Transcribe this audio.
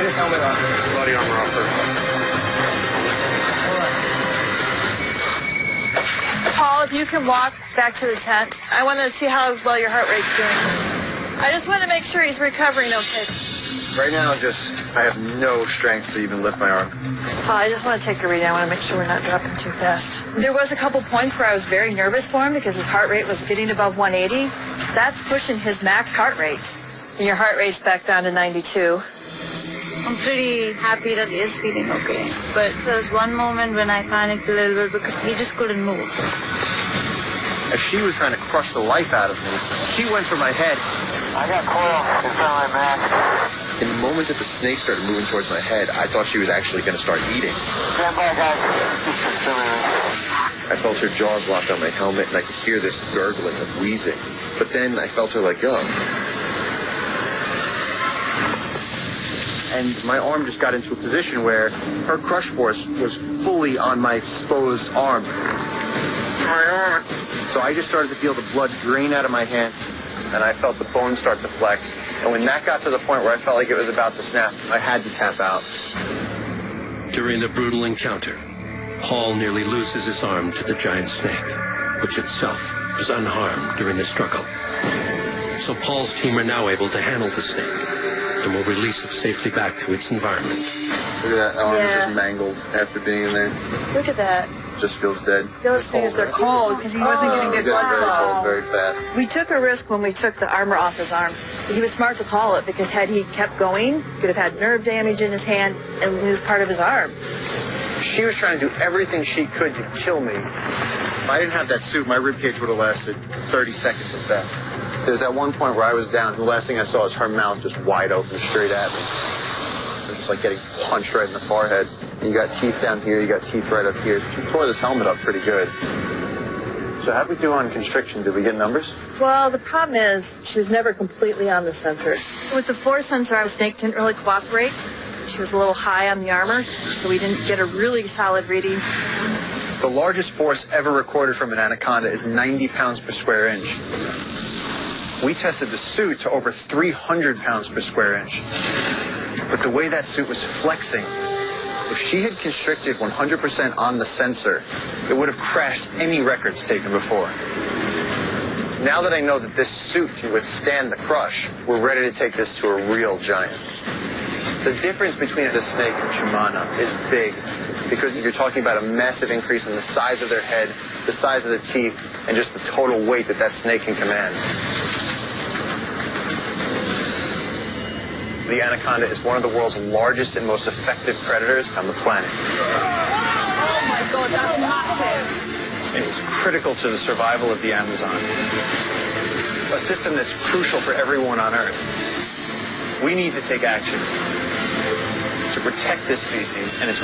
his helmet on. Body armor off first. Paul, if you can walk back to the tent, I want to see how well your heart rate's doing. I just want to make sure he's recovering okay. Right now, I have no strength to even lift my arm. Paul, I just want to take a reading. I want to make sure we're not dropping too fast. There was a couple points where I was very nervous for him because his heart rate was getting above 180. That's pushing his max heart rate. And your heart rate's back down to 92. I'm pretty happy that he is feeling okay. But there was one moment when I panicked a little bit because he just couldn't move. As she was trying to crush the life out of me, she went for my head. I got coil inside my mask. In the moment that the snake started moving towards my head, I thought she was actually going to start eating. Stand by, guys. I felt her jaws locked on my helmet, and I could hear this gurgling of wheezing. But then I felt her let go. And my arm just got into a position where her crush force was fully on my exposed arm. My arm. So I just started to feel the blood drain out of my hand, and I felt the bones start to flex. And when that got to the point where I felt like it was about to snap, I had to tap out. During the brutal encounter, Paul nearly loses his arm to the giant snake, which itself was unharmed during the struggle. So Paul's team are now able to handle the snake and will release it safely back to its environment. Look at that arm, it's just mangled after being in there. Look at that. Just feels dead. Those fingers, they're cold because he wasn't getting good blood very flow. cold, very fast. We took a risk when we took the armor off his arm. He was smart to call it because had he kept going, he could have had nerve damage in his hand and lose part of his arm. She was trying to do everything she could to kill me. If I didn't have that suit, my ribcage would have lasted 30 seconds at best. There was at one point where I was down, and the last thing I saw was her mouth just wide open straight at me. It was just like getting punched right in the forehead. You got teeth down here, you got teeth right up here. She tore this helmet up pretty good. So how'd we do on constriction? Did we get numbers? Well, the problem is she was never completely on the sensor. With the force sensor, our snake didn't really cooperate. She was a little high on the armor, so we didn't get a really solid reading. The largest force ever recorded from an anaconda is 90 pounds per square inch. We tested the suit to over 300 pounds per square inch. But the way that suit was flexing, if she had constricted 100% on the sensor, it would have crashed any records taken before. Now that I know that this suit can withstand the crush, we're ready to take this to a real giant. The difference between the snake and Chumana is big because you're talking about a massive increase in the size of their head, the size of the teeth, and just the total weight that that snake can command. The anaconda is one of the world's largest and most effective predators on the planet. Oh my God, that's massive. And it's critical to the survival of the Amazon, a system that's crucial for everyone on Earth. We need to take action to protect this species and its